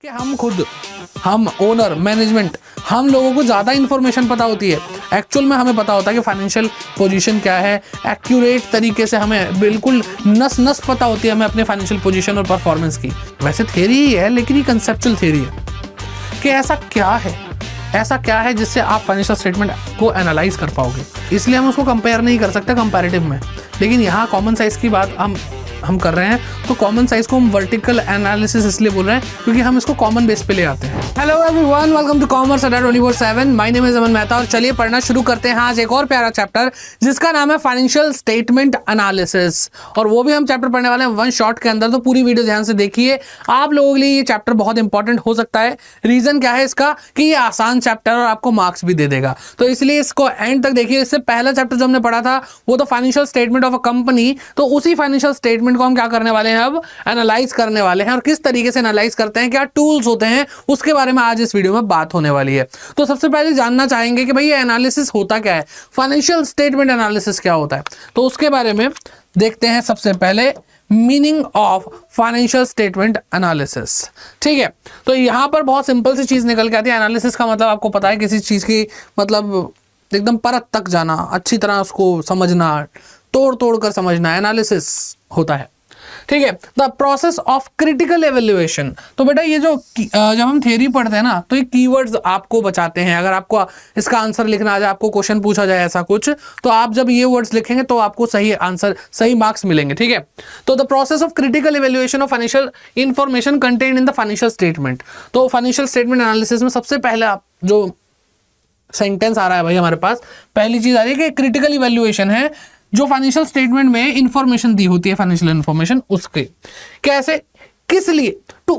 कि हम owner management हम लोगों को ज़्यादा इन्फॉर्मेशन पता होती है। एक्चुअल में हमें पता होता है कि फाइनेंशियल पोजीशन क्या है, एक्यूरेट तरीके से हमें बिल्कुल नस नस पता होती है हमें अपने फाइनेंशियल पोजीशन और परफॉर्मेंस की। वैसे थ्योरी ही है लेकिन ये कंसेप्चुअल थ्योरी है कि ऐसा क्या है जिससे आप फाइनेंशियल स्टेटमेंट को एनालाइज कर पाओगे। इसलिए हम उसको कंपेयर नहीं कर सकते कंपैरेटिव में। लेकिन यहाँ कॉमन साइज की बात हम कर रहे हैं, तो कॉमन साइज को हम वर्टिकल एनालिसिस इसलिए बोल रहे हैं क्योंकि हम इसको कॉमन बेस पे ले आते हैं। Hello everyone, welcome to commerce Adda 24/7। My name is Aman Mehta और चलिए पढ़ना शुरू करते हैं आज एक और प्यारा चैप्टर जिसका नाम है फाइनेंशियल स्टेटमेंट एनालिसिस। और वो भी हम चैप्टर पढ़ने वाले हैं वन शॉट के अंदर, तो पूरी वीडियो ध्यान से देखिए। आप लोगों के लिए ये चैप्टर बहुत इंपॉर्टेंट हो सकता है। रीजन क्या है इसका कि ये आसान चैप्टर और आपको मार्क्स भी दे देगा, तो इसलिए इसको एंड तक देखिए। इससे पहला चैप्टर जो हमने पढ़ा था वो तो financial statement of a company, तो उसी फाइनेंशियल स्टेटमेंट को हम क्या करने वाले हैं, अब एनालाइज करने वाले हैं। और किस तरीके से एनालाइज करते हैं, क्या टूल्स होते हैं, उसके बारे में आज इस वीडियो में बात होने वाली है। तो सबसे पहले जानना चाहेंगे कि भाई ये एनालिसिस होता क्या है, फाइनेंशियल स्टेटमेंट एनालिसिस क्या होता है। तो उसके बारे में देखते हैं सबसे पहले meaning of financial statement analysis. ठीक है, तो यहां पर बहुत सिंपल सी चीज निकल के आती है। एनालिसिस का मतलब आपको पता है किसी चीज की मतलब एकदम परत तक जाना, अच्छी तरह उसको समझना, तोड़ कर समझना, एनालिसिस होता है। ठीक है, the process of critical evaluation. तो बेटा ये जब हम थियरी पढ़ते हैं ना, तो ये कीवर्ड्स आपको बचाते हैं। अगर आपको इसका आंसर लिखना आ जाए, आपको क्वेश्चन पूछा जाए ऐसा कुछ, तो आप जब ये वर्ड्स लिखेंगे तो आपको सही आंसर, सही मार्क्स मिलेंगे। ठीक है, तो the process of critical evaluation of financial information contained in the financial statement. तो फाइनेंशियल स्टेटमेंट एनालिसिस में सबसे पहला जो सेंटेंस आ रहा है भाई हमारे पास, पहली चीज आ रही है कि क्रिटिकल इवैल्यूएशन है जो फाइनेंशियल स्टेटमेंट में इंफॉर्मेशन दी होती है, फाइनेंशियल इंफॉर्मेशन उसके कैसे, किस लिए, to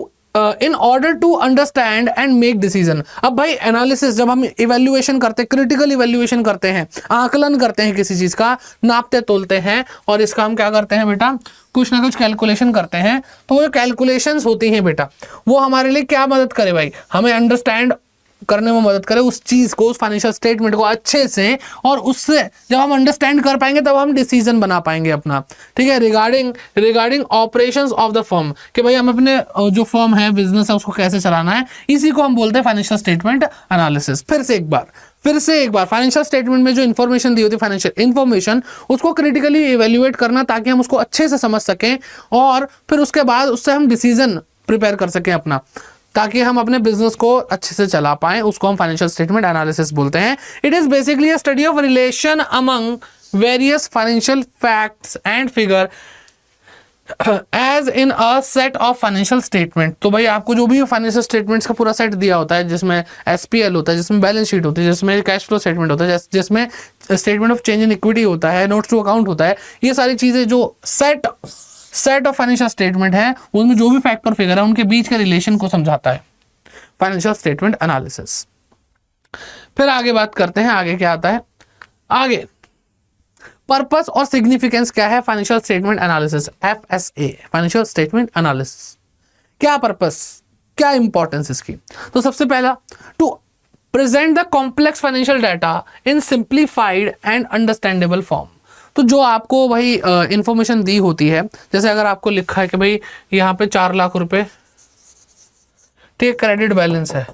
in order to understand and make decision. अब भाई एनालिसिस जब हम इवैल्यूएशन करते हैं, क्रिटिकल इवैल्यूएशन करते हैं, आकलन करते हैं किसी चीज का, नापते तोलते हैं, और इसका हम क्या करते हैं बेटा, कुछ ना कुछ कैलकुलेशन करते हैं। तो वो कैलकुलेशंस होती हैं बेटा, वो हमारे लिए क्या मदद करे भाई, हमें अंडरस्टैंड करने में मदद करे उस चीज को, उस फाइनेंशियल स्टेटमेंट को अच्छे से, और उससे जब हम अंडरस्टैंड कर पाएंगे तब हम डिसीजन बना पाएंगे अपना। ठीक है, regarding operations of the firm, कि भाई हम अपने जो फर्म है, बिजनेस है, उसको कैसे चलाना है, इसी को हम बोलते हैं फाइनेंशियल स्टेटमेंट एनालिसिस। फिर से एक बार फाइनेंशियल स्टेटमेंट में जो इन्फॉर्मेशन दी होती है, फाइनेंशियल इन्फॉर्मेशन, उसको क्रिटिकली इवेल्युएट करना ताकि हम उसको अच्छे से समझ सकें और फिर उसके बाद उससे हम डिसीजन प्रिपेयर कर सकें अपना, ताकि हम अपने बिजनेस को अच्छे से चला पाएं। उसको हम फाइनेंशियल स्टेटमेंट एनालिसिस बोलते हैं। It is basically a study of relation among various financial facts and figure as in a set of financial statement. तो भाई आपको जो भी फाइनेंशियल स्टेटमेंट्स का पूरा सेट दिया होता है, जिसमें एसपीएल होता है, जिसमें बैलेंस शीट होती है, जिसमें कैश फ्लो स्टेटमेंट होता है, जिसमें statement of change in equity होता है, नोट्स टू अकाउंट होता है, ये सारी चीजें जो सेट ऑफ फाइनेंशियल स्टेटमेंट है, उसमें जो भी फैक्ट और फिगर है उनके बीच के रिलेशन को समझाता है फाइनेंशियल स्टेटमेंट एनालिसिस। फिर आगे बात करते हैं, आगे क्या आता है, आगे पर्पस और सिग्निफिकेंस क्या है financial statement analysis, FSA, financial statement analysis. क्या पर्पस, क्या इंपॉर्टेंस इसकी। तो सबसे पहला, to present the complex financial data in simplified and understandable form. तो जो आपको भाई इंफॉर्मेशन दी होती है, जैसे अगर आपको लिखा है कि भाई यहाँ पे 4 लाख रुपए ठीक क्रेडिट बैलेंस है,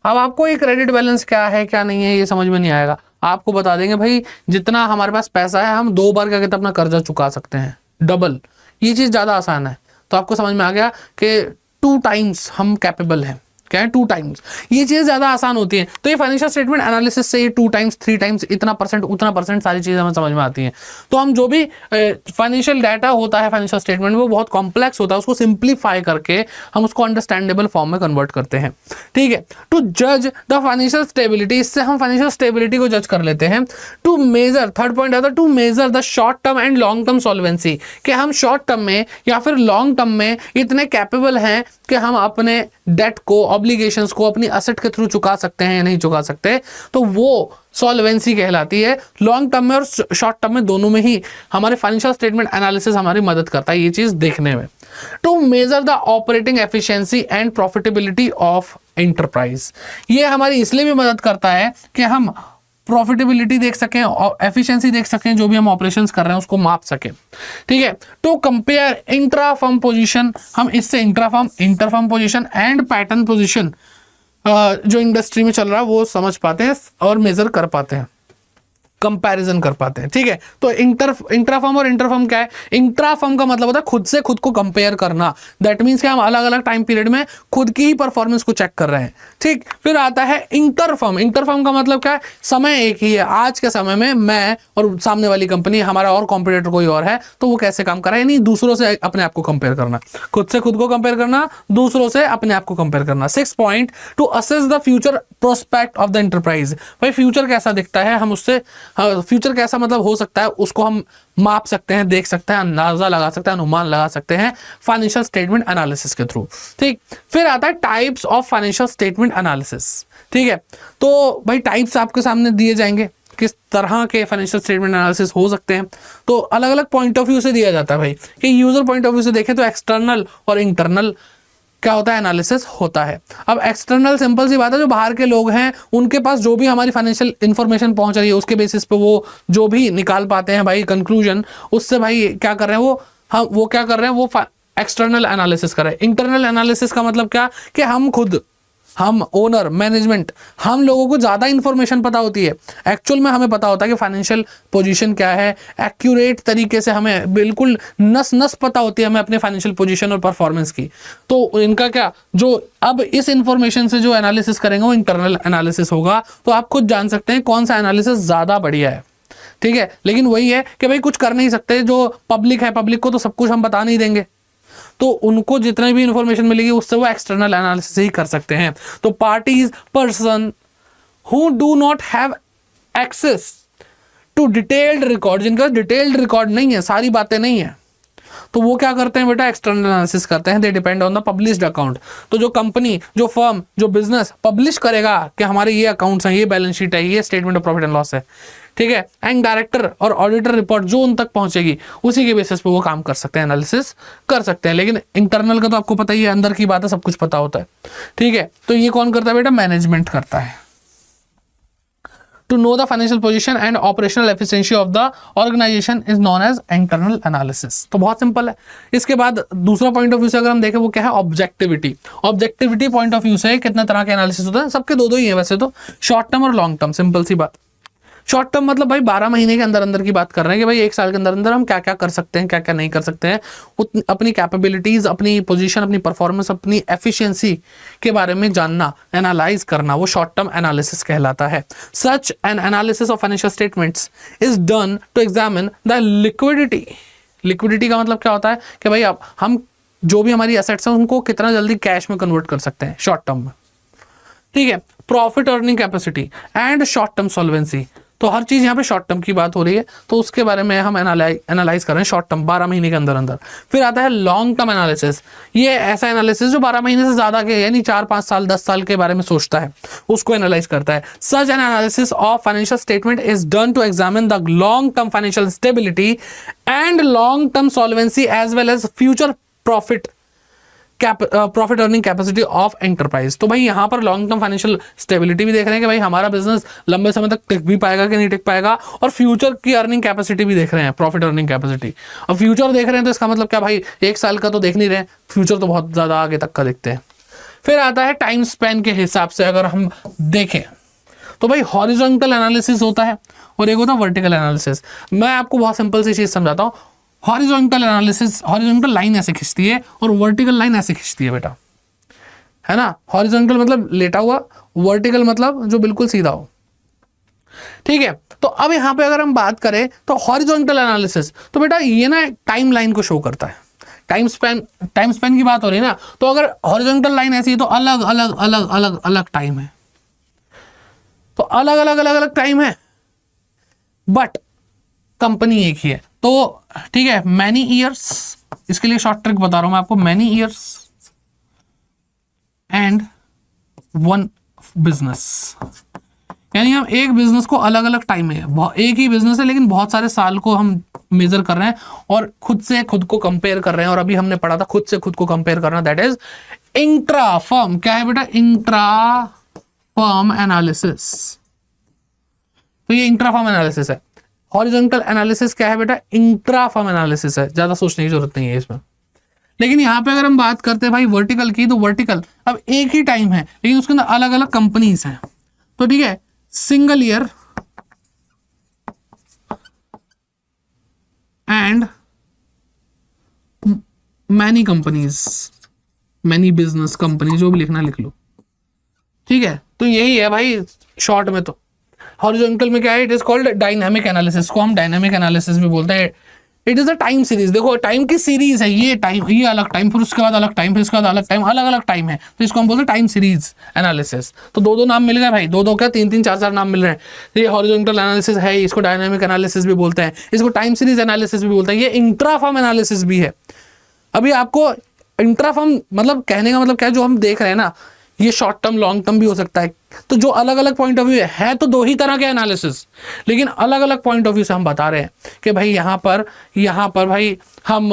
अब आपको ये क्रेडिट बैलेंस क्या है क्या नहीं है ये समझ में नहीं आएगा। आपको बता देंगे भाई जितना हमारे पास पैसा है हम 2 बार क्या कहते हैं अपना कर्जा चुका सकते हैं, डबल। ये चीज ज्यादा आसान है, तो आपको समझ में आ गया कि 2 टाइम्स हम कैपेबल हैं। क्या है, 2 टाइम्स, ये चीज ज्यादा आसान होती है। तो ये फाइनेंशियल स्टेटमेंट एनालिसिस से ये 2 टाइम्स 3 टाइम्स इतना परसेंट उतना परसेंट सारी चीजें हमें समझ में आती हैं। तो हम जो भी फाइनेंशियल डाटा होता है फाइनेंशियल स्टेटमेंट में, वो बहुत कॉम्प्लेक्स होता है, उसको सिंप्लीफाई करके हम उसको अंडरस्टैंडेबल फॉर्म में कन्वर्ट करते हैं। ठीक है, टू जज द फाइनेंशियल स्टेबिलिटी, इससे हम फाइनेंशियल स्टेबिलिटी को जज कर लेते हैं। टू मेजर, थर्ड पॉइंट आता है to measure the short term and long term solvency, कि हम शॉर्ट टर्म में या फिर लॉन्ग टर्म में इतने कैपेबल हैं कि हम अपने डेट को, ऑब्लिगेशंस को अपनी असेट के थ्रू चुका सकते हैं या नहीं चुका सकते, तो वो सॉल्वेंसी कहलाती है। लॉन्ग टर्म में और शॉर्ट टर्म में दोनों में ही हमारे फाइनेंशियल स्टेटमेंट एनालिसिस हमारी मदद करता है ये चीज देखने में। To measure the operating efficiency and profitability of enterprise, ये हमारी इसलिए भी मदद करता है कि हम प्रॉफिटेबिलिटी देख सकें और एफिशिएंसी देख सकें, जो भी हम ऑपरेशंस कर रहे हैं उसको माप सकें। ठीक है, तो कंपेयर इंट्रा फर्म पोजीशन, हम इससे intra firm, inter firm position and pattern position जो इंडस्ट्री में चल रहा है वो समझ पाते हैं और मेजर कर पाते हैं, कंपैरिजन कर पाते हैं। ठीक है, तो इंट्रा फर्म और इंटर फर्म क्या है? इंट्रा फर्म का मतलब होता है खुद से खुद को कंपेयर करना। दैट मींस कि हम अलग अलग टाइम पीरियड में खुद की ही परफॉर्मेंस को चेक कर रहे हैं। ठीक, फिर आता है इंटर फर्म। इंटर फर्म का मतलब क्या है? समय एक ही है, आज के समय में मैं और सामने वाली कंपनी, हमारा और कॉम्पिटिटर कोई और है, तो वो कैसे काम कर रहा है, यानी दूसरों से अपने आप को कंपेयर करना, खुद से खुद को कंपेयर करना, दूसरों से अपने आप को कंपेयर करना। 6 point, to assess the future prospect of the enterprise. भाई फ्यूचर कैसा दिखता है, हम उससे फ्यूचर कैसा मतलब हो सकता है उसको हम माप सकते हैं, देख सकते हैं, अंदाजा लगा सकते हैं, अनुमान लगा सकते हैं फाइनेंशियल स्टेटमेंट एनालिसिस के थ्रू। ठीक, फिर आता है types of financial statement analysis. ठीक है, तो भाई टाइप्स आपके सामने दिए जाएंगे, किस तरह के फाइनेंशियल स्टेटमेंट एनालिसिस हो सकते हैं, तो अलग अलग पॉइंट ऑफ व्यू से दिया जाता है भाई। कि यूजर पॉइंट ऑफ व्यू से देखें तो एक्सटर्नल और इंटरनल क्या होता है, एनालिसिस होता है। अब एक्सटर्नल सिंपल सी बात है, जो बाहर के लोग हैं उनके पास जो भी हमारी फाइनेंशियल इंफॉर्मेशन पहुंच रही है उसके बेसिस पे वो जो भी निकाल पाते हैं भाई कंक्लूजन, उससे भाई क्या कर रहे हैं वो क्या कर रहे हैं, वो एक्सटर्नल एनालिसिस कर रहे हैं। इंटरनल एनालिसिस का मतलब क्या, कि हम ओनर, मैनेजमेंट, हम लोगों को ज़्यादा इंफॉर्मेशन पता होती है। एक्चुअल में हमें पता होता है कि फाइनेंशियल पोजीशन क्या है, एक्यूरेट तरीके से हमें बिल्कुल नस नस पता होती है हमें अपने फाइनेंशियल पोजीशन और परफॉर्मेंस की। तो इनका क्या, जो अब इस इंफॉर्मेशन से जो एनालिसिस करेंगे वो इंटरनल एनालिसिस होगा। तो आप खुद जान सकते हैं कौन सा एनालिसिस ज़्यादा बढ़िया है। ठीक है, लेकिन वही है कि भाई कुछ कर नहीं सकते, जो पब्लिक है, पब्लिक को तो सब कुछ हम बता नहीं देंगे, तो उनको जितने भी इंफॉर्मेशन मिलेगी उससे वो एक्सटर्नल एनालिसिस ही कर सकते हैं। तो parties, person who do not have access to detailed record, जिनका डिटेल्ड रिकॉर्ड नहीं है, सारी बातें नहीं है, तो वो क्या करते हैं बेटा, एक्सटर्नल एनालिसिस करते हैं। They depend on the published account. तो जो कंपनी, जो फर्म, जो बिजनेस पब्लिश करेगा कि हमारे ये अकाउंट्स हैं, ये बैलेंस शीट है, ये statement of profit and loss है, ठीक है, एंड डायरेक्टर और ऑडिटर रिपोर्ट जो उन तक पहुंचेगी उसी के बेसिस पे वो काम कर सकते हैं, एनालिसिस कर सकते हैं। लेकिन इंटरनल का तो आपको पता ही है, अंदर की बात है, सब कुछ पता होता है। ठीक है, तो ये कौन करता है बेटा, मैनेजमेंट करता है। To know the financial position and operational efficiency of the organization is known as internal analysis। तो बहुत सिंपल है। इसके बाद दूसरा पॉइंट ऑफ व्यू से अगर हम देखें वो क्या है, objectivity. Objectivity point of view से कितने तरह के एनालिसिस होता है, सबके दो ही है वैसे तो, शॉर्ट टर्म और लॉन्ग टर्म। सिंपल सी बात, शॉर्ट टर्म मतलब भाई 12 महीने के अंदर अंदर की बात कर रहे हैं कि भाई एक साल के अंदर अंदर हम क्या क्या कर सकते हैं, क्या क्या नहीं कर सकते हैं, अपनी कैपेबिलिटीज, अपनी पोजीशन, अपनी परफॉर्मेंस, अपनी एफिशिएंसी के बारे में जानना, एनालाइज करना, वो शॉर्ट टर्म एनालिसिस कहलाता है। Such an analysis of financial statements is done to examine the liquidity. Liquidity का मतलब क्या होता है कि भाई अब हम जो भी हमारी एसेट्स हैं उनको कितना जल्दी कैश में कन्वर्ट कर सकते हैं शॉर्ट टर्म में। ठीक है, profit earning capacity and short term solvency. तो हर चीज यहाँ पे शॉर्ट टर्म की बात हो रही है, तो उसके बारे में हम एनालाइज कर रहे हैं शॉर्ट टर्म 12 महीने के अंदर अंदर। फिर आता है लॉन्ग टर्म एनालिसिस। ये ऐसा एनालिसिस जो 12 महीने से ज्यादा के, यानी 4-5 साल 10 साल के बारे में सोचता है, उसको एनालाइज करता है। Such an analysis of financial statement is done to examine the long term financial stability and long term solvency as well as future profit earning capacity of enterprise. तो भाई यहाँ पर लॉन्ग टर्म फाइनेंशियल स्टेबिलिटी भी देख रहे हैं कि भाई हमारा बिजनेस लंबे समय तक टिक भी पाएगा कि नहीं टिक पाएगा, और फ्यूचर की अर्निंग कैपेसिटी भी देख रहे हैं, प्रॉफिट अर्निंग कैपेसिटी। और फ्यूचर देख रहे हैं तो इसका मतलब क्या भाई, एक साल का तो देख नहीं रहे, फ्यूचर तो बहुत ज्यादा आगे तक का देखते हैं। फिर आता है टाइम स्पैन के हिसाब से अगर हम देखें तो भाई हॉरिजॉन्टल एनालिसिस होता है और एक होता है वर्टिकल एनालिसिस। मैं आपको बहुत सिंपल सी चीज समझाता हूँ। हॉरिजॉन्टल एनालिसिस, हॉरिजॉन्टल लाइन ऐसे खींचती है और वर्टिकल लाइन ऐसे खींचती है बेटा, है ना। हॉरिजॉन्टल मतलब लेटा हुआ, वर्टिकल मतलब जो बिल्कुल सीधा हो। ठीक है, तो अब यहाँ पे अगर हम बात करें तो हॉरिजॉन्टल एनालिसिस, तो बेटा ये ना टाइम लाइन को शो करता है। टाइम स्पैन की बात हो रही है ना, तो अगर हॉरिजॉन्टल लाइन ऐसी है तो अलग अलग अलग अलग अलग टाइम है, तो अलग अलग अलग अलग टाइम है, बट कंपनी एक ही है। तो ठीक है, मैनी ईयर्स, इसके लिए शॉर्ट ट्रिक बता रहा हूं मैं आपको, many years and one business. यानी हम एक बिजनेस को अलग अलग टाइम में, एक ही बिजनेस है लेकिन बहुत सारे साल को हम मेजर कर रहे हैं और खुद से खुद को कंपेयर कर रहे हैं। और अभी हमने पढ़ा था खुद से खुद को कंपेयर करना, दैट इज इंट्रा फर्म। क्या है बेटा, इंट्रा फर्म एनालिसिस। तो ये इंट्रा फर्म एनालिसिस है। हॉरिजॉन्टल एनालिसिस क्या है बेटा? इंट्रा फर्म एनालिसिस है, ज्यादा सोचने की जरूरत नहीं है इसमें। लेकिन यहाँ पे अगर हम बात करते हैं भाई वर्टिकल की, तो वर्टिकल अब एक ही टाइम है लेकिन उसके अंदर अलग अलग कंपनीज हैं। तो ठीक है, single year and many companies, many business company, जो भी लिखना लिख लो, ठीक है। तो यही है भाई शॉर्ट में। तो हॉरिजॉन्टल में क्या है? It is called dynamic analysis, को हम डायनामिक एनालिसिस भी बोलते हैं। It is a time series. देखो टाइम की सीरीज है, ये टाइम, ये अलग टाइम, फिर उसके बाद अलग टाइम, फिर उसके बाद अलग टाइम, अलग अलग टाइम है, तो इसको हम बोलते हैं टाइम सीरीज एनालिसिस। तो दो दो नाम मिल गए भाई, दो दो क्या, तीन तीन चार चार नाम मिल रहे हैं। ये हॉरिजॉन्टल एनालिसिस है, इसको डायनामिक एनालिसिस भी बोलते हैं, इसको टाइम सीरीज एनालिसिस भी बोलते हैं, ये इंट्राफॉर्म एनालिसिस भी है। अभी आपको इंट्राफॉर्म मतलब कहने का मतलब क्या है, जो हम देख रहे हैं ना, ये शॉर्ट टर्म लॉन्ग टर्म भी हो सकता है। तो जो अलग अलग पॉइंट ऑफ व्यू है तो दो ही तरह के एनालिसिस, लेकिन अलग अलग पॉइंट ऑफ व्यू से हम बता रहे हैं कि भाई यहाँ पर भाई हम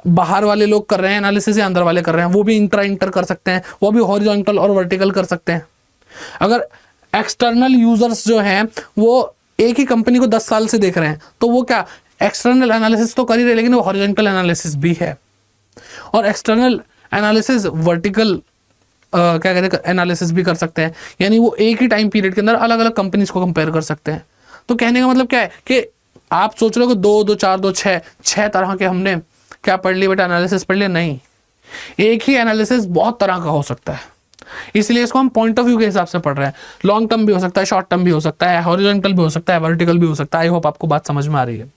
बाहर वाले लोग कर रहे हैं एनालिसिस या अंदर वाले कर रहे हैं, वो भी इंटर कर सकते हैं, वो भी हॉरिजॉन्टल और वर्टिकल कर सकते हैं। अगर एक्सटर्नल यूजर्स जो हैं वो एक ही कंपनी को 10 साल से देख रहे हैं, तो वो क्या एक्सटर्नल एनालिसिस तो कर ही रहे, लेकिन वो हॉरिजॉन्टल एनालिसिस भी है। और एक्सटर्नल एनालिसिस वर्टिकल क्या कहते हैं एनालिसिस भी कर सकते हैं, यानी वो एक ही टाइम पीरियड के अंदर अलग अलग कंपनीज को कंपेयर कर सकते हैं। तो कहने का मतलब क्या है कि आप सोच रहे हो कि 2 2 4 2 6 तरह के हमने क्या पढ़ लिया बेटा, एनालिसिस पढ़ लिया? नहीं, एक ही एनालिसिस बहुत तरह का हो सकता है, इसलिए इसको हम पॉइंट ऑफ व्यू के हिसाब से पढ़ रहे हैं। लॉन्ग टर्म भी हो सकता है, शॉर्ट टर्म भी हो सकता है, हॉरिजॉन्टल भी हो सकता है, वर्टिकल भी हो सकता है। आई होप आपको बात समझ में आ रही है।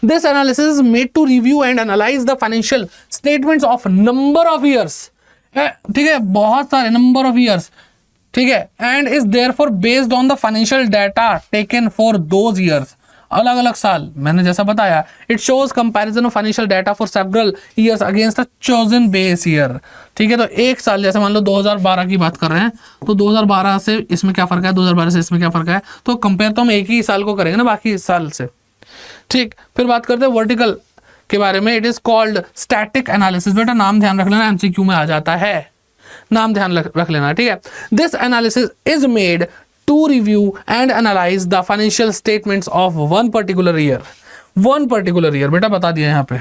This analysis is made to review and analyze the financial statements of number of years, ठीक है, बहुत सारे नंबर ऑफ ईयर्स, ठीक है, and is therefore based on the financial data taken for those years, अलग अलग साल। मैंने जैसा बताया, it shows comparison of financial data for several years against a chosen base year, ठीक है। तो एक साल, जैसे मान लो 2012 की बात कर रहे हैं, तो 2012 से इसमें क्या फर्क है, 2012 से इसमें क्या फर्क है, तो कंपेयर तो हम एक ही साल को करेंगे ना बाकी साल से, ठीक। फिर बात करते हैं वर्टिकल के बारे में। It is called static analysis. बेटा नाम ध्यान रख लेना, एमसीक्यू में आ जाता है, नाम ध्यान रख लेना, ठीक है। This analysis is made to review and analyse the financial statements of one particular year. One particular year बेटा बता दिया यहाँ पे,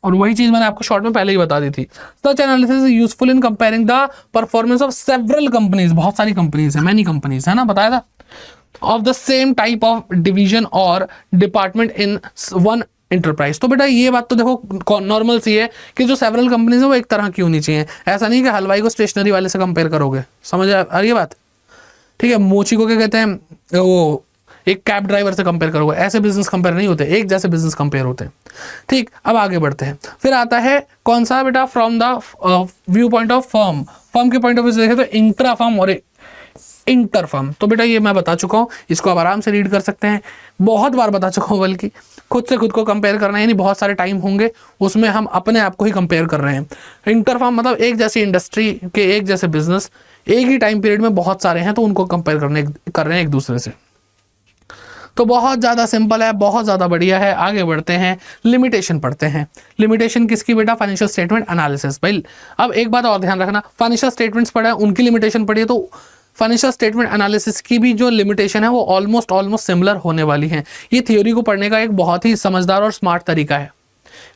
और वही चीज मैंने आपको शॉर्ट में पहले ही बता दी थी। Such analysis is useful in comparing the performance of several companies, बहुत सारी कंपनीज है, मैनी कंपनीज है ना, बताया था, of the same type of division or department in one enterprise। तो बेटा ये बात तो देखो नॉर्मल सी है कि जो सेवरल कंपनीज है वो एक तरह की होनी चाहिए। ऐसा नहीं कि हलवाई को स्टेशनरी वाले से कंपेयर करोगे, समझ आ रही है बात, ठीक है। मोची को क्या कहते हैं, वो एक कैब ड्राइवर से कंपेयर करोगे, ऐसे बिजनेस कंपेयर नहीं होते, एक जैसे बिजनेस कंपेयर होते हैं, ठीक। अब आगे बढ़ते हैं, फिर आता है कौन सा बेटा, from the view point of firm. Firm के पॉइंट ऑफ व्यू से देखें तो इंट्रा फर्म और इंटर फर्म। तो बेटा ये मैं बता चुका हूँ, इसको आप आराम से रीड कर सकते हैं, बहुत बार बता चुका हूँ, बल्कि खुद से खुद को कंपेयर करना है, यानी बहुत सारे टाइम होंगे उसमें हम अपने आप को ही कंपेयर कर रहे हैं। इंटर फर्म मतलब एक जैसी इंडस्ट्री के एक जैसे बिजनेस एक ही टाइम पीरियड में बहुत सारे हैं, तो उनको कंपेयर कर रहे हैं एक दूसरे से। तो बहुत ज़्यादा सिंपल है, बहुत ज़्यादा बढ़िया है। आगे बढ़ते हैं, लिमिटेशन पढ़ते हैं। लिमिटेशन किसकी बेटा, फाइनेंशियल स्टेटमेंट एनालिसिस। भाई अब एक बात और ध्यान रखना, फाइनेंशियल स्टेटमेंट्स पढ़े, उनकी लिमिटेशन पढ़िए, तो फाइनेंशियल स्टेटमेंट एनालिसिस की भी जो लिमिटेशन है वो ऑलमोस्ट सिमिलर होने वाली है। ये थ्योरी को पढ़ने का एक बहुत ही समझदार और स्मार्ट तरीका है।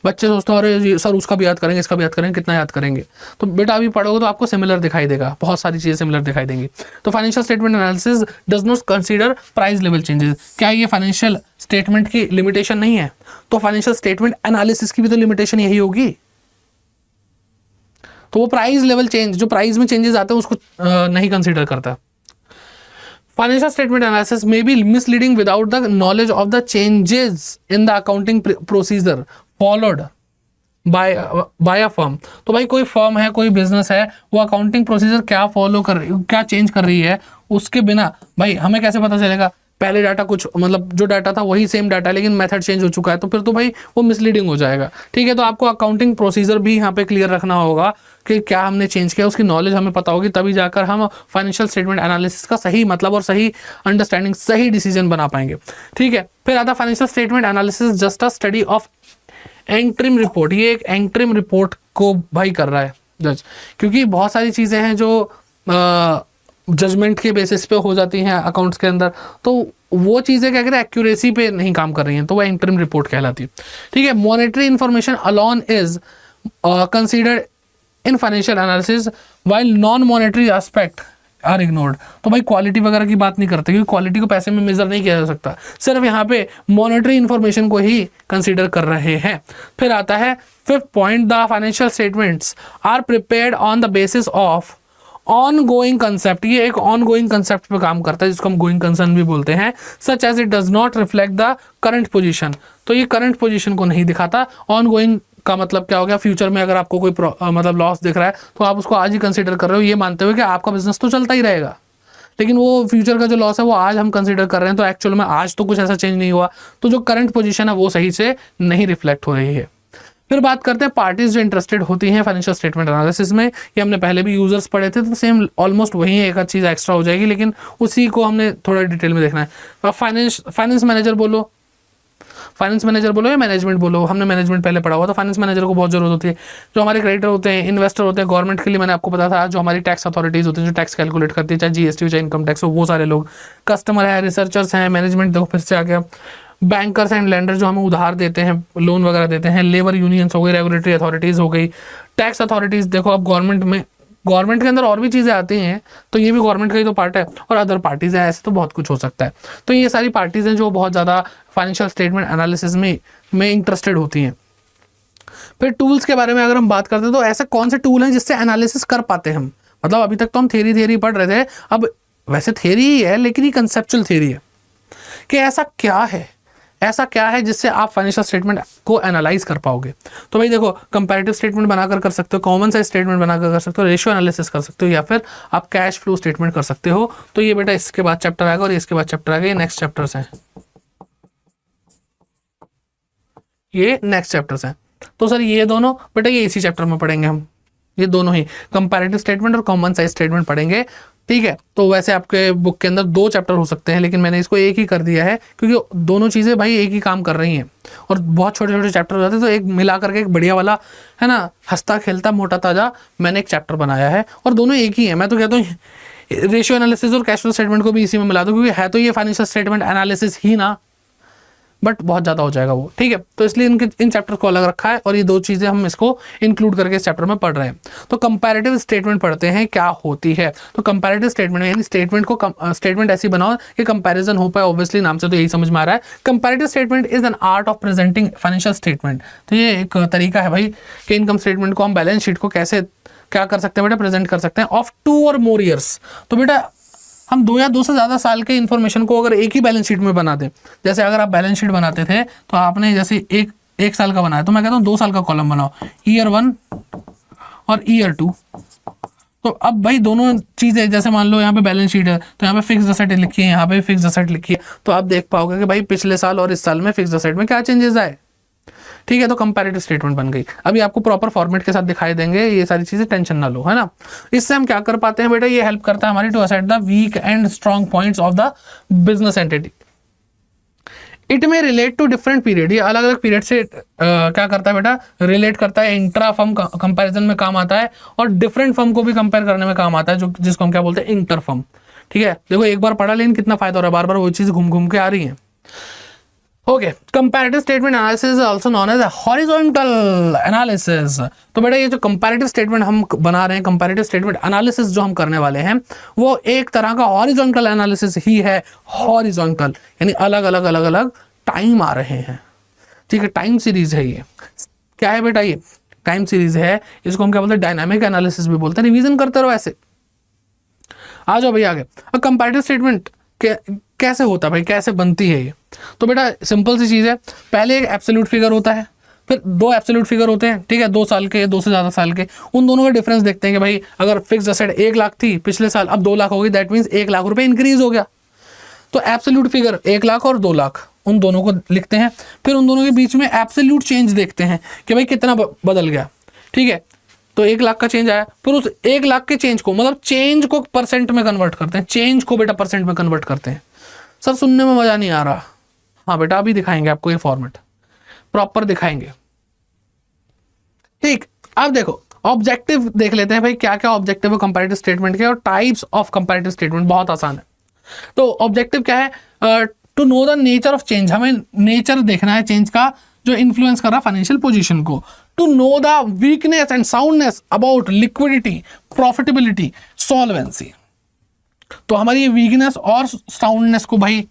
बच्चे सोचते हैं अरे सर उसका भी याद करेंगे, इसका भी याद करेंगे, कितना याद करेंगे, तो बेटा अभी पढ़ोगे तो आपको सिमिलर दिखाई देगा, बहुत सारी चीज़ें सिमिलर दिखाई देंगी। तो financial statement analysis does not consider price level changes. क्या ये फाइनेंशियल स्टेटमेंट की लिमिटेशन नहीं है? तो फाइनेंशियल स्टेटमेंट एनालिसिस की भी तो लिमिटेशन यही होगी। तो वो प्राइस लेवल चेंज, जो प्राइस में चेंजेस आते हैं उसको नहीं कंसीडर करता। Financial statement analysis may be misleading without the knowledge of the changes in the accounting procedure followed by a firm. तो भाई कोई फर्म है, कोई बिजनेस है, वो अकाउंटिंग प्रोसीजर क्या फॉलो कर रही, क्या चेंज कर रही है, उसके बिना भाई हमें कैसे पता चलेगा? पहले डाटा कुछ मतलब जो डाटा था वही सेम डाटा है, लेकिन मेथड चेंज हो चुका है, तो फिर तो भाई वो मिसलीडिंग हो जाएगा, ठीक है। तो आपको अकाउंटिंग प्रोसीजर भी यहाँ पे क्लियर रखना होगा कि क्या हमने चेंज किया, उसकी नॉलेज हमें पता होगी, तभी जाकर हम फाइनेंशियल स्टेटमेंट एनालिसिस का सही मतलब और सही अंडरस्टैंडिंग, सही डिसीजन बना पाएंगे, ठीक है। फिर आता financial statement analysis just a study of interim report. ये एक एंट्रीम रिपोर्ट को भाई कर रहा है जज, क्योंकि बहुत सारी चीज़ें हैं जो जजमेंट के बेसिस पे हो जाती हैं अकाउंट्स के अंदर, तो वो चीज़ें क्या कहते हैं एक्यूरेसी पे नहीं काम कर रही हैं, तो वो इंटरिम रिपोर्ट कहलाती है। ठीक है, monetary information alone is considered in financial analysis while non monetary aspect are ignored. तो भाई क्वालिटी वगैरह की बात नहीं करते, क्योंकि क्वालिटी को पैसे में मेजर नहीं किया जा सकता, सिर्फ यहाँ पे मॉनेटरी इन्फॉर्मेशन को ही कंसीडर कर रहे हैं। फिर आता है fifth point, the financial statements are prepared on the basis of on going concept. ये एक ऑन गोइंग कंसेप्ट पे काम करता है, जिसको हम गोइंग कंसर्न भी बोलते हैं। Such as it does not reflect the current position. तो ये करंट पोजीशन को नहीं दिखाता। ऑन गोइंग का मतलब क्या हो गया, फ्यूचर में अगर आपको कोई मतलब लॉस दिख रहा है तो आप उसको आज ही कंसीडर कर रहे हो, ये मानते हुए कि आपका बिजनेस तो चलता ही रहेगा, लेकिन वो फ्यूचर का जो लॉस है वो आज हम कंसीडर कर रहे हैं, तो एक्चुअल में आज तो कुछ ऐसा चेंज नहीं हुआ, तो जो करंट पोजीशन है वो सही से नहीं रिफ्लेक्ट हो रही है। फिर बात करते हैं पार्टीज जो इंटरेस्टेड होती हैं फाइनेंशियल स्टेटमेंट एनालिसिस में। ये हमने पहले भी यूजर्स पढ़े थे, तो सेम ऑलमोस्ट वही है, एक आध चीज़ एक्स्ट्रा हो जाएगी, लेकिन उसी को हमने थोड़ा डिटेल में देखना है। अब फाइनेंस मैनेजर बोलो, फाइनेंस मैनेजर बोलो या मैनेजमेंट बोलो, हमने मैनेजमेंट पहले पढ़ा हुआ, तो फाइनेंस मैनेजर को बहुत जरूरत होती है। जो हमारे क्रेडिटर होते हैं, इन्वेस्टर होते हैं, गवर्नमेंट के लिए मैंने आपको पता था, जो हमारी टैक्स अथॉरिटीज होती हैं जो टैक्स कैलकुलेट करती है, चाहे जीएसटी हो चाहे इनकम टैक्स हो, वो सारे लोग, कस्टमर है, रिसर्चर्स हैं, मैनेजमेंट देखो फिर से आ गया, बैंकर्स एंड लेंडर जो हमें उधार देते हैं, लोन वगैरह देते हैं, लेबर यूनियंस हो गई, रेगुलेटरी अथॉरिटीज़ हो गई, टैक्स अथॉरिटीज़। देखो अब गवर्नमेंट के अंदर और भी चीज़ें आती हैं, तो ये भी गवर्नमेंट का ही तो पार्ट है, और अदर पार्टीज़ हैं, ऐसे तो बहुत कुछ हो सकता है। तो ये सारी पार्टीज़ हैं जो बहुत ज़्यादा फाइनेंशियल स्टेटमेंट एनालिसिस में इंटरेस्टेड होती हैं। फिर टूल्स के बारे में अगर हम बात करते हैं, तो ऐसे कौन से टूल हैं जिससे एनालिसिस कर पाते हैं हम। मतलब अभी तक तो हम थ्योरी पढ़ रहे थे, अब वैसे थ्योरी ही है लेकिन ये कंसेप्चुअल थ्योरी है कि ऐसा क्या है जिससे आप फाइनेंशियल स्टेटमेंट को एनालाइज कर पाओगे। तो भाई देखो, कंपैरेटिव स्टेटमेंट बनाकर कर सकते हो, कॉमन साइज स्टेटमेंट बनाकर कर सकते हो, रेशियो एनालिसिस कर सकते हो, या फिर आप कैश फ्लो स्टेटमेंट कर सकते हो। तो ये बेटा इसके बाद चैप्टर आएगा, और इसके बाद चैप्टर आएगा, ये नेक्स्ट चैप्टर्स हैं, ये नेक्स्ट चैप्टर्स हैं। तो सर ये दोनों बेटा ये इसी चैप्टर में पढ़ेंगे हम, ये दोनों ही कंपैरेटिव स्टेटमेंट और कॉमन साइज स्टेटमेंट पढ़ेंगे। ठीक है, तो वैसे आपके बुक के अंदर 2 चैप्टर हो सकते हैं, लेकिन मैंने इसको एक ही कर दिया है, क्योंकि दोनों चीज़ें भाई एक ही काम कर रही हैं, और बहुत छोटे छोटे चैप्टर हो जाते हैं, तो एक मिला करके एक बढ़िया वाला है ना, हंसता खेलता मोटा ताजा मैंने एक चैप्टर बनाया है, और दोनों एक ही है। मैं तो कहता हूँ रेशियो एनालिसिस और कैश फ्लो स्टेटमेंट को भी इसी में मिला दो, क्योंकि है तो ये फाइनेंशियल स्टेटमेंट एनालिसिस ही ना, बट बहुत ज़्यादा हो जाएगा वो। ठीक है, तो इसलिए इन चैप्टर को अलग रखा है, और ये 2 चीज़ें हम इसको इंक्लूड करके इस चैप्टर में पढ़ रहे हैं। तो कंपैरेटिव स्टेटमेंट पढ़ते हैं क्या होती है। तो कंपैरेटिव स्टेटमेंट यानी स्टेटमेंट ऐसी बनाओ कि कंपैरिजन हो पाए, ऑब्वियसली नाम से तो यही समझ में आ रहा है। Comparative statement is an art of presenting financial statement. तो ये एक तरीका है भाई कि इनकम स्टेटमेंट को हम बैलेंस शीट को कैसे क्या कर सकते हैं बेटा, प्रेजेंट कर सकते हैं ऑफ 2 और मोर ईयर्स। तो बेटा हम 2 या 2 से ज़्यादा साल के इन्फॉर्मेशन को अगर एक ही बैलेंस शीट में बना दें, जैसे अगर आप बैलेंस शीट बनाते थे तो आपने जैसे एक साल का बनाया, तो मैं कहता हूँ 2 साल का कॉलम बनाओ, ईयर 1 और ईयर 2। तो अब भाई दोनों चीज़ें, जैसे मान लो यहाँ पे बैलेंस शीट है, तो यहाँ पे फिक्स्ड एसेट लिखी है, यहाँ पे फिक्स्ड एसेट लिखी है, तो आप देख पाओगे कि भाई पिछले साल और इस साल में फिक्स्ड एसेट में क्या चेंजेस आए। ठीक है, तो कंपैरेटिव स्टेटमेंट बन गई। अभी आपको प्रॉपर फॉर्मेट के साथ दिखाई देंगे, ये सारी चीजें टेंशन ना लो, है ना। इससे हम क्या कर पाते हैं बेटा, ये हेल्प करता है हमारी to asset the weak and strong points of the business entity. It may relate to different period, ये अलग अलग पीरियड से क्या करता है बेटा, रिलेट करता है, इंट्रा फर्म कंपैरिजन में काम आता है, और डिफरेंट फर्म को भी कंपेयर करने में काम आता है, जो जिसको हम क्या बोलते हैं, इंटर फर्म। ठीक है, देखो एक बार पढ़ा लेकिन कितना फायदा हो रहा है, बार बार वो चीज घूम घूम के आ रही है। Okay, comparative statement analysis also known as horizontal analysis. तो बेटा ये जो कंपैरेटिव स्टेटमेंट हम बना रहे हैं, कंपैरेटिव स्टेटमेंट एनालिसिस जो हम करने वाले हैं, वो एक तरह का हॉरिजॉन्टल एनालिसिस ही है। हॉरिजॉन्टल यानी अलग अलग टाइम आ रहे हैं। ठीक है, टाइम सीरीज है ये। क्या है बेटा, ये टाइम सीरीज है, इसको हम क्या बोलते हैं, डायनामिक एनालिसिस भी बोलते हैं। रिवीजन करते रहो ऐसे। आ जाओ भाई आगे। अब कंपैरेटिव स्टेटमेंट कैसे होता है भाई, कैसे बनती है ये। तो बेटा सिंपल सी चीज़ है, पहले एक एब्सोल्यूट फिगर होता है, फिर 2 एब्सोल्यूट फिगर होते हैं। ठीक है, 2 साल के, 2 से ज़्यादा साल के, उन दोनों का डिफरेंस देखते हैं कि भाई अगर फिक्स एसेट 1 लाख थी पिछले साल, अब 2 लाख हो गई, दैट मीन्स 1 लाख रुपए इंक्रीज हो गया। तो एब्सोल्यूट फिगर 1 लाख और 2 लाख, उन दोनों को लिखते हैं। फिर उन दोनों के बीच में एब्सोल्यूट चेंज देखते हैं कि भाई कितना बदल गया। ठीक है, तो 1 लाख का चेंज आया, फिर उस 1 लाख के चेंज को, मतलब चेंज को परसेंट में कन्वर्ट करते हैं, चेंज को बेटा परसेंट में कन्वर्ट करते हैं। सर सुनने में मजा नहीं आ रहा, हाँ बेटा अभी दिखाएंगे आपको, ये फॉर्मेट प्रॉपर दिखाएंगे। ठीक, अब देखो ऑब्जेक्टिव देख लेते हैं भाई, क्या क्या ऑब्जेक्टिव है कंपैरेटिव स्टेटमेंट के और टाइप्स ऑफ कंपैरेटिव स्टेटमेंट, बहुत आसान है। तो ऑब्जेक्टिव क्या है, to know the nature of change, हमें नेचर देखना है चेंज का जो इन्फ्लुएंस कर रहा है फाइनेंशियल पोजीशन को। To know the weakness and soundness about liquidity, profitability, solvency. तो हमारी ये वीकनेस और साउंडनेस को भाई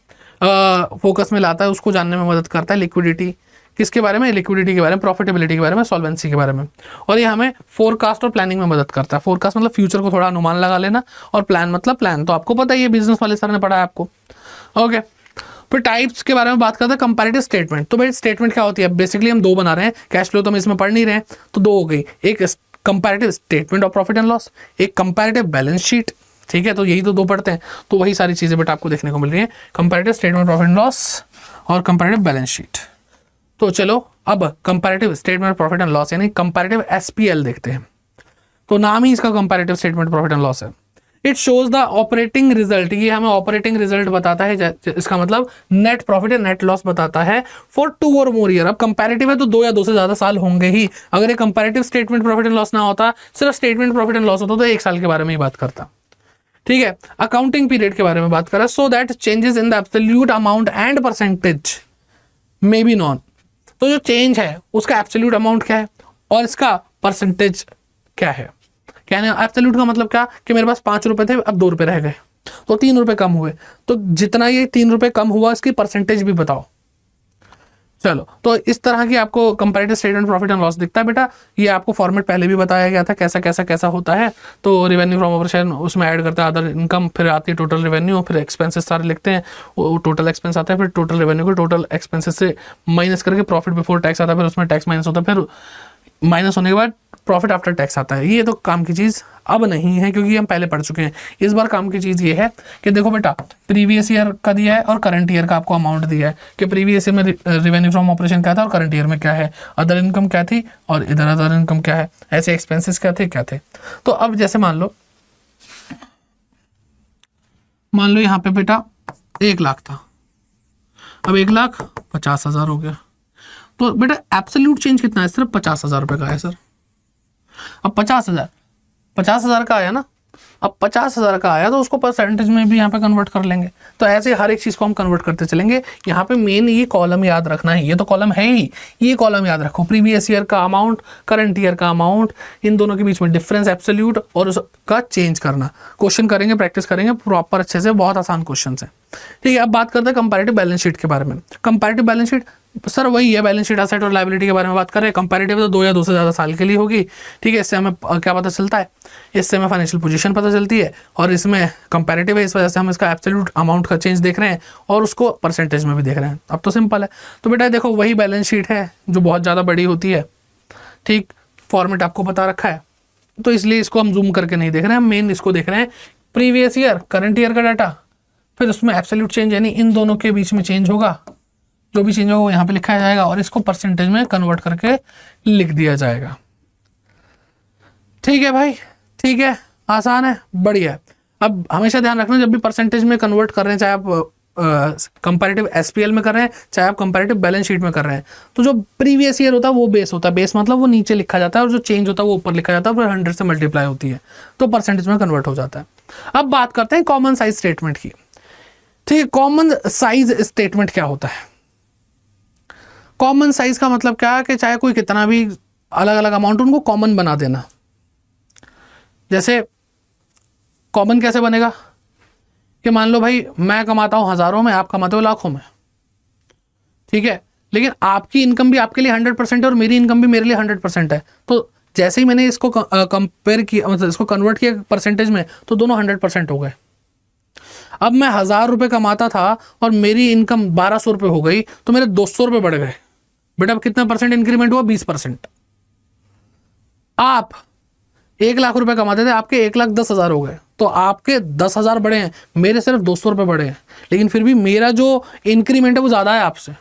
फोकस में लाता है, उसको जानने में मदद करता है। लिक्विडिटी किसके बारे में, लिक्विडिटी के बारे में, प्रॉफिटेबिलिटी के बारे में, सॉल्वेंसी के बारे में। और ये हमें फोरकास्ट और प्लानिंग में मदद करता है। फोरकास्ट मतलब फ्यूचर को थोड़ा अनुमान लगा लेना, और प्लान मतलब प्लान, तो आपको पता है, ये बिजनेस वाले सर ने पढ़ा है आपको। ओके, फिर टाइप्स के बारे में बात करते हैं, कंपैरेटिव स्टेटमेंट। तो भाई स्टेटमेंट क्या होती है, बेसिकली हम दो बना रहे हैं, कैश फ्लो तो हम इसमें पढ़ नहीं रहे हैं, तो दो हो गई, एक comparative statement of profit and loss, एक कंपैरेटिव बैलेंस शीट। ठीक है, तो यही तो दो पढ़ते हैं, तो वही सारी चीजें बेटा आपको देखने को मिल रही है, comparative statement profit and loss और कंपैरेटिव बैलेंस शीट। तो चलो अब comparative statement profit and loss यानी कंपैरेटिव एसपीएल देखते हैं। तो नाम ही इसका comparative statement profit and loss है। It shows the operating result, ये हमें ऑपरेटिंग रिजल्ट बताता है, इसका मतलब नेट प्रॉफिट या नेट लॉस बताता है फॉर 2 और मोर ईयर। अब कंपैरेटिव है तो 2 या 2 से ज्यादा साल होंगे ही। अगर ये comparative statement profit and loss ना होता, सिर्फ स्टेटमेंट प्रॉफिट एंड लॉस होता, तो 1 साल के बारे में ही बात करता। ठीक है, अकाउंटिंग पीरियड के बारे में बात करा, so that changes in the absolute amount and percentage may be non. तो जो चेंज है उसका एब्सोल्यूट अमाउंट क्या है और इसका परसेंटेज क्या है। कहने एब्सोल्यूट का मतलब क्या कि मेरे पास 5 रुपए थे, अब 2 रुपए रह गए, तो 3 रुपए कम हुए, तो जितना ये 3 रुपए कम हुआ इसकी परसेंटेज भी बताओ। चलो, तो इस तरह की आपको comparative statement profit and loss दिखता है बेटा। ये आपको फॉर्मेट पहले भी बताया गया था, कैसा कैसा कैसा होता है। तो रेवेन्यू फ्रॉम ऑपरेशन उसमें ऐड करता है अदर इनकम, फिर आती है टोटल रेवेन्यू, फिर एक्सपेंसेस सारे लिखते हैं, वो टोटल एक्सपेंस आता है, फिर टोटल रेवेन्यू को टोटल एक्सपेंसेस से माइनस करके प्रॉफिट बिफोर टैक्स आता है, फिर उसमें टैक्स माइनस होता है, फिर माइनस होने के बाद प्रॉफिट आफ्टर टैक्स आता है। ये तो काम की चीज़ अब नहीं है क्योंकि हम पहले पढ़ चुके हैं। इस बार काम की चीज़ ये है कि देखो बेटा, प्रीवियस ईयर का दिया है और करंट ईयर का आपको अमाउंट दिया है कि प्रीवियस ईयर में रेवेन्यू फ्रॉम ऑपरेशन क्या था और करंट ईयर में क्या है, अदर इनकम क्या थी और इधर अदर इनकम क्या है, ऐसे एक्सपेंसेस क्या थे। तो अब जैसे मान लो यहाँ पे बेटा 1 लाख था, अब 1,50,000 हो गया। तो बेटा एब्सोल्यूट चेंज कितना है, सिर्फ 50,000 रुपये का है सर। अब 50,000 का आया ना, अब 50,000 का आया तो उसको परसेंटेज में भी यहाँ पे कन्वर्ट कर लेंगे। तो ऐसे हर एक चीज़ को हम कन्वर्ट करते चलेंगे। यहाँ पे मेन ये कॉलम याद रखना है, ये तो कॉलम है ही, ये कॉलम याद रखो, प्रीवियस ईयर का अमाउंट, करंट ईयर का अमाउंट, इन दोनों के बीच में डिफरेंस एब्सोल्यूट और उसका चेंज करना। क्वेश्चन करेंगे, प्रैक्टिस करेंगे प्रॉपर अच्छे से, बहुत आसान क्वेश्चन है। ठीक है, अब बात करते हैं कंपैरेटिव बैलेंस शीट के बारे में। कंपैरेटिव बैलेंस शीट सर वही है, बैलेंस शीट असेट और लायबिलिटी के बारे में बात कर रहे हैं। कंपैरेटिव तो 2 या 2 से ज़्यादा साल के लिए होगी। ठीक है, इससे हमें क्या पता चलता है, इससे हमें फाइनेंशियल पोजीशन पता चलती है, और इसमें कंपैरेटिव है, इस वजह से हम इसका एब्सोल्यूट अमाउंट का चेंज देख रहे हैं और उसको परसेंटेज में भी देख रहे हैं। अब तो सिंपल है। तो बेटा देखो वही बैलेंस शीट है जो बहुत ज़्यादा बड़ी होती है। ठीक, फॉर्मेट आपको पता रखा है, तो इसलिए इसको हम जूम करके नहीं देख रहे हैं, हम मेन इसको देख रहे हैं, प्रीवियस ईयर करंट ईयर का डाटा, फिर उसमें एब्सोल्यूट चेंज यानी इन दोनों के बीच में चेंज होगा, जो भी चेंज होगा वो यहाँ पे लिखा जाएगा और इसको परसेंटेज में कन्वर्ट करके लिख दिया जाएगा। ठीक है भाई, ठीक है, आसान है, बढ़िया है। अब हमेशा ध्यान रखना, जब भी परसेंटेज में कन्वर्ट कर रहे हैं, चाहे आप कंपैरेटिव एसपीएल में कर रहे हैं, चाहे आप कंपैरेटिव बैलेंस शीट में कर रहे हैं, तो जो प्रीवियस ईयर होता है वो बेस होता है। बेस मतलब वो नीचे लिखा जाता है और जो चेंज होता है वो ऊपर लिखा जाता है, फिर 100 से मल्टीप्लाई होती है तो परसेंटेज में कन्वर्ट हो जाता है। अब बात करते हैं कॉमन साइज स्टेटमेंट की। ठीक है, कॉमन साइज स्टेटमेंट क्या होता है। कॉमन साइज का मतलब क्या है कि चाहे कोई कितना भी अलग अलग अमाउंट, उनको कॉमन बना देना। जैसे कॉमन कैसे बनेगा कि मान लो भाई मैं कमाता हूं हजारों में, आप कमाते हो लाखों में। ठीक है, लेकिन आपकी इनकम भी आपके लिए 100% है और मेरी इनकम भी मेरे लिए 100% है। तो जैसे ही मैंने इसको कंपेयर किया, मतलब इसको कन्वर्ट किया परसेंटेज में, तो दोनों 100% हो गए। अब मैं 1,000 रुपये कमाता था और मेरी इनकम 1,200 रुपये हो गई, तो मेरे 200 रुपये बढ़ गए। बेटा कितना परसेंट इंक्रीमेंट हुआ, 20%। आप 1 लाख रुपए कमाते थे, आपके 1,10,000 हो गए, तो आपके 10,000 बढ़े हैं, मेरे सिर्फ 200 रुपये बढ़े हैं, लेकिन फिर भी मेरा जो इंक्रीमेंट है वो ज़्यादा है आपसे।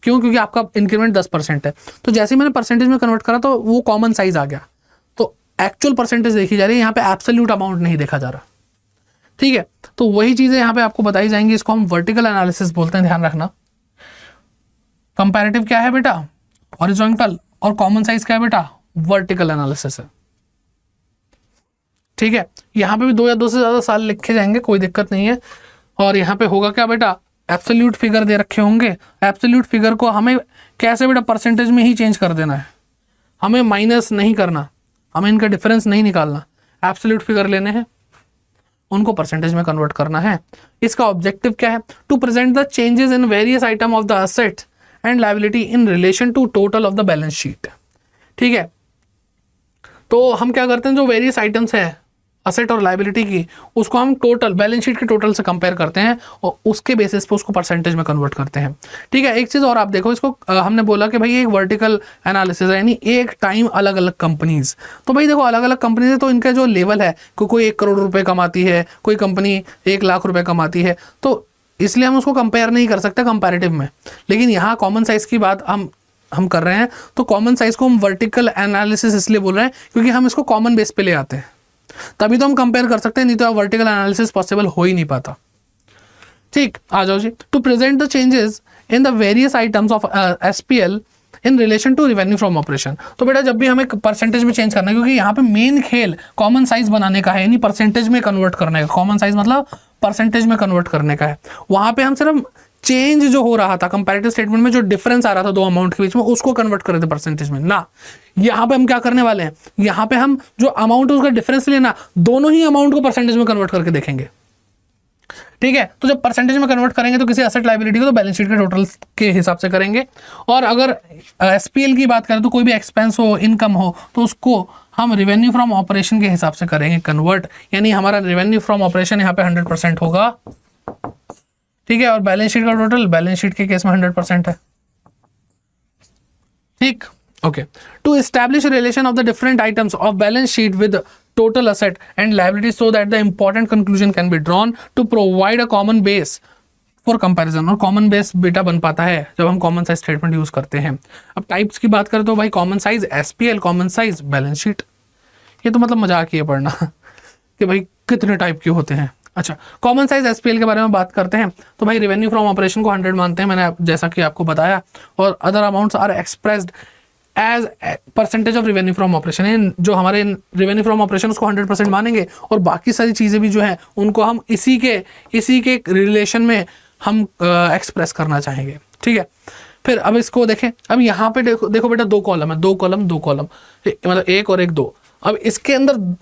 क्यों? क्योंकि आपका इंक्रीमेंट 10% है। तो जैसे ही मैंने परसेंटेज में कन्वर्ट करा तो वो कॉमन साइज आ गया, तो एक्चुअल परसेंटेज देखी जा रही है, यहाँ पे एब्सोल्यूट अमाउंट नहीं देखा जा रहा। ठीक है, तो वही चीज़ें यहाँ पे आपको बताई जाएंगी, इसको हम वर्टिकल एनालिसिस बोलते हैं, ध्यान रखना। कंपैरेटिव क्या है बेटा, हॉरिजॉन्टल, और कॉमन साइज क्या है बेटा, वर्टिकल एनालिसिस है। ठीक है, यहाँ पे भी 2 या 2 से ज्यादा साल लिखे जाएंगे, कोई दिक्कत नहीं है। और यहाँ पे होगा क्या बेटा, एब्सोल्यूट फिगर दे रखे होंगे, एब्सोल्यूट फिगर को हमें कैसे बेटा परसेंटेज में ही चेंज कर देना है, हमें माइनस नहीं करना, हमें इनका डिफरेंस नहीं निकालना, एब्सोल्यूट फिगर लेने हैं, उनको परसेंटेज में कन्वर्ट करना है। इसका ऑब्जेक्टिव क्या है, to present the changes in various item of the asset and liability in relation to total of the balance sheet. ठीक है, तो हम क्या करते हैं, जो वेरियस आइटम्स है असेट और लायबिलिटी की, उसको हम टोटल बैलेंस शीट के टोटल से कंपेयर करते हैं और उसके बेसिस पे उसको परसेंटेज में कन्वर्ट करते हैं। ठीक है, एक चीज़ और आप देखो, इसको हमने बोला कि भाई एक वर्टिकल एनालिसिस है, यानी एक टाइम अलग अलग कंपनीज। तो भाई देखो अलग अलग कंपनीज है तो इनका जो लेवल है, कोई 1 करोड़ रुपए कमाती है, कोई कंपनी 1 लाख रुपए कमाती है, तो इसलिए हम उसको कंपेयर नहीं कर सकते कंपैरेटिव में। लेकिन यहाँ कॉमन साइज की बात हम कर रहे हैं, तो कॉमन साइज को हम वर्टिकल एनालिसिस इसलिए बोल रहे हैं क्योंकि हम इसको कॉमन बेस पे ले आते हैं, तभी तो हम कंपेयर कर सकते हैं, नहीं तो वर्टिकल एनालिसिस पॉसिबल हो ही नहीं पाता। ठीक, आ जाओ जी। To present the changes in the various items of SPL in relation to revenue from operation. तो बेटा जब भी हमें परसेंटेज में चेंज करना है, क्योंकि यहाँ पे मेन खेल कॉमन साइज बनाने का है, यानी परसेंटेज में कन्वर्ट करने का। कॉमन साइज मतलब परसेंटेज में कन्वर्ट करने का है। वहां पे हम सिर्फ चेंज जो हो रहा था कंपैरेटिव स्टेटमेंट में, जो डिफरेंस आ रहा था 2 अमाउंट के बीच में, उसको कन्वर्ट कर देते परसेंटेज में ना। यहाँ पे हम क्या करने वाले हैं, यहाँ पे हम जो अमाउंट है उसका डिफरेंस लेना, दोनों ही अमाउंट को परसेंटेज में कन्वर्ट करके देखेंगे। ठीक है, तो जब परसेंटेज में कन्वर्ट करेंगे तो किसी एसेट लायबिलिटी को तो बैलेंस शीट के टोटल के हिसाब से करेंगे। और अगर एसपीएल की बात करें तो कोई भी एक्सपेंस हो, इनकम हो, तो उसको हम रेवेन्यू फ्रॉम ऑपरेशन के हिसाब से करेंगे कन्वर्ट, यानी हमारा रेवेन्यू फ्रॉम ऑपरेशन यहाँ पे 100% होगा। ठीक है, और बैलेंस शीट का टोटल बैलेंस शीट के केस में 100% है। ठीक, okay. To establish relation of the different items of balance sheet with total asset and liability so that the important conclusion can be drawn to provide a common base for comparison। और common base बेटा बन पाता है जब हम common size statement use करते हैं। अब टाइप्स की बात करें तो भाई common size SPL, common size balance sheet, ये तो मतलब मजाक ही है पढ़ना कि भाई कितने टाइप के होते हैं। अच्छा, कॉमन साइज एसपीएल के बारे में बात करते हैं तो भाई रेवेन्यू फ्रॉम ऑपरेशन को 100 मानते हैं, मैंने जैसा कि आपको बताया, और other amounts are expressed as percentage of revenue from operation. जो हमारे रेवेन्यू फ्रॉम ऑपरेशन उसको 100% मानेंगे, और बाकी सारी चीज़ें भी जो हैं उनको हम इसी के रिलेशन में हम एक्सप्रेस करना चाहेंगे। ठीक है, फिर अब इसको देखें। अब यहाँ पे देखो बेटा 2 कॉलम है, 2 कॉलम मतलब 1 और 1 2। अब इसके अंदर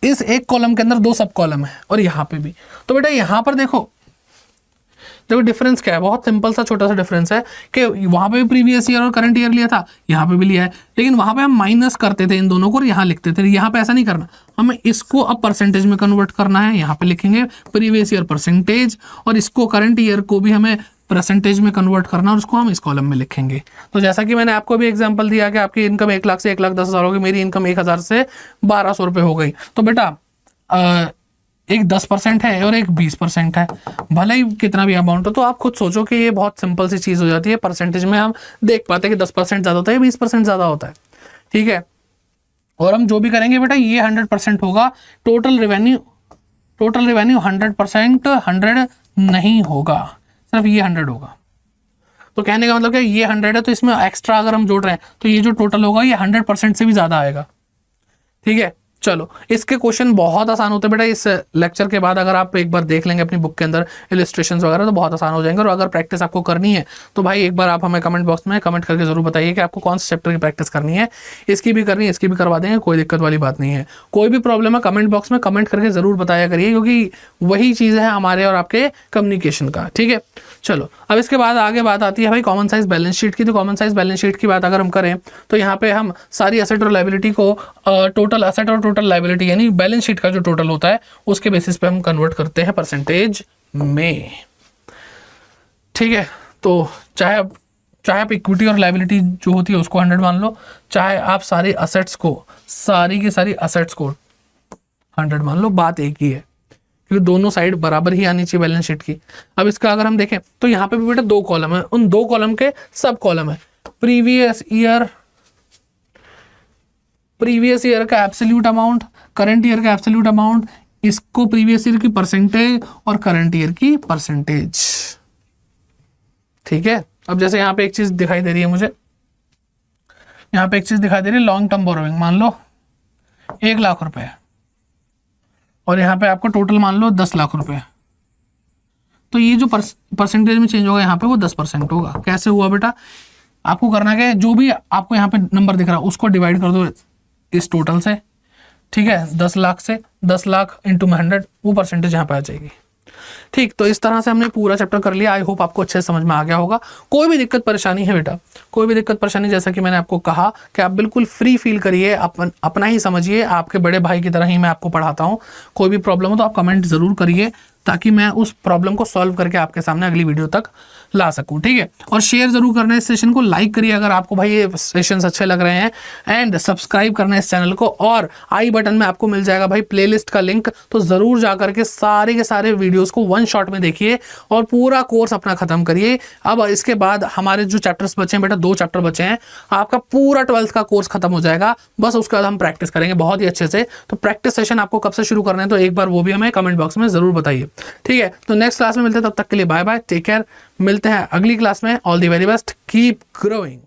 इस एक कॉलम के अंदर 2 सब कॉलम है, और यहाँ पे भी। तो बेटा यहाँ पर देखो डिफरेंस क्या है, बहुत सिंपल सा छोटा सा डिफरेंस है कि वहां पे भी प्रीवियस ईयर और करंट ईयर लिया था, यहाँ पे भी लिया है, लेकिन वहां पे हम माइनस करते थे इन दोनों को और यहाँ लिखते थे। यहाँ पे ऐसा नहीं करना, हमें इसको अब परसेंटेज में कन्वर्ट करना है। यहाँ पे लिखेंगे प्रीवियस ईयर परसेंटेज, और इसको करंट ईयर को भी हमें परसेंटेज में कन्वर्ट करना, और उसको हम इस कॉलम में लिखेंगे। तो जैसा कि मैंने आपको भी एग्जाम्पल दिया कि आपकी इनकम 1 लाख से 1,10,000 होगी, मेरी इनकम 1,000 से 1,200 रुपये हो गई। तो बेटा एक 10% है और एक 20% है, भले ही कितना भी अमाउंट हो। तो आप खुद सोचो कि ये बहुत सिंपल सी चीज़ हो जाती है। परसेंटेज में हम देख पाते हैं कि 10% ज़्यादा होता है, 20% ज़्यादा होता है। ठीक है, और हम जो भी करेंगे बेटा ये 100% होगा। टोटल रेवेन्यू 100% 100 नहीं होगा, सिर्फ ये 100 होगा। तो कहने का मतलब क्या, ये 100 है तो इसमें एक्स्ट्रा अगर हम जोड़ रहे हैं तो ये जो टोटल होगा ये 100% से भी ज़्यादा आएगा। ठीक है, चलो इसके क्वेश्चन बहुत आसान होते हैं बेटा। इस लेक्चर के बाद अगर आप एक बार देख लेंगे अपनी बुक के अंदर इलस्ट्रेशंस वगैरह तो बहुत आसान हो जाएंगे। और अगर प्रैक्टिस आपको करनी है तो भाई एक बार आप हमें कमेंट बॉक्स में कमेंट करके जरूर बताइए कि आपको कौन से चैप्टर की प्रैक्टिस करनी है। इसकी भी करनी है, इसकी भी करवा देंगे, कोई दिक्कत वाली बात नहीं है। कोई भी प्रॉब्लम है कमेंट बॉक्स में कमेंट करके जरूर बताया करिए, क्योंकि वही चीज़ है हमारे और आपके कम्युनिकेशन का। ठीक है, चलो अब इसके बाद आगे बात आती है भाई कॉमन साइज बैलेंस शीट की। तो कॉमन साइज बैलेंस शीट की बात अगर हम करें तो यहाँ पे हम सारी एसेट और लायबिलिटी को टोटल एसेट और टोटल लायबिलिटी यानी बैलेंस शीट का जो टोटल होता है उसके बेसिस पे हम कन्वर्ट करते हैं परसेंटेज में। ठीक है, तो चाहे आप इक्विटी और लायबिलिटी जो होती है उसको 100 मान लो, चाहे आप सारी की सारी असेट्स को 100 मान लो, बात एक ही है, क्योंकि दोनों साइड बराबर ही आनी चाहिए बैलेंस शीट की। अब इसका अगर हम देखें तो यहाँ पे भी बेटा 2 कॉलम है, उन 2 कॉलम के सब कॉलम है प्रीवियस ईयर का एब्सोल्यूट अमाउंट, करंट ईयर का एब्सोल्यूट अमाउंट, इसको प्रीवियस ईयर की परसेंटेज और करंट ईयर की परसेंटेज। ठीक है, अब जैसे यहाँ पे एक चीज दिखाई दे रही है मुझे, यहाँ पे एक चीज दिखाई दे रही है, लॉन्ग टर्म बोरोइंग मान लो 1 लाख रुपए, और यहाँ पे आपको टोटल मान लो 10 लाख रुपए। तो ये जो परसेंटेज में चेंज होगा यहाँ पे वो 10% होगा। कैसे हुआ बेटा, आपको करना क्या है, जो भी आपको यहाँ पे नंबर दिख रहा है उसको डिवाइड कर दो इस टोटल से, ठीक है, 10 लाख से 10 लाख इंटू 100, वो परसेंटेज यहाँ पे आ जाएगी। ठीक, तो इस तरह से हमने पूरा चैप्टर कर लिया। आई होप आपको अच्छे से समझ में आ गया होगा। कोई भी दिक्कत परेशानी है बेटा, कोई भी दिक्कत परेशानी, जैसा कि मैंने आपको कहा कि आप बिल्कुल फ्री फील करिए, अपना ही समझिए, आपके बड़े भाई की तरह ही मैं आपको पढ़ाता हूँ। कोई भी प्रॉब्लम हो तो आप कमेंट जरूर करिए, ताकि मैं उस प्रॉब्लम को सॉल्व करके आपके सामने अगली वीडियो तक ला सकूं, ठीक है। और शेयर जरूर करना है इस सेशन को, लाइक करिए अगर आपको भाई ये सेशंस अच्छे लग रहे हैं, एंड सब्सक्राइब करना है इस चैनल को। और आई बटन में आपको मिल जाएगा भाई प्लेलिस्ट का लिंक, तो जरूर जाकर के सारे के सारे वीडियोस को वन शॉट में देखिए और पूरा कोर्स अपना खत्म करिए। अब इसके बाद हमारे जो चैप्टर्स बचे हैं बेटा, 2 चैप्टर बचे हैं, आपका पूरा 12th का कोर्स खत्म हो जाएगा। बस उसके बाद हम प्रैक्टिस करेंगे बहुत ही अच्छे से। तो प्रैक्टिस सेशन आपको कब से शुरू करना है, तो एक बार वो भी हमें कमेंट बॉक्स में जरूर बताइए, ठीक है। तो नेक्स्ट क्लास में मिलते हैं, तब तक के लिए बाय बाय, टेक केयर। मिलते हैं अगली क्लास में। All the very best, keep growing.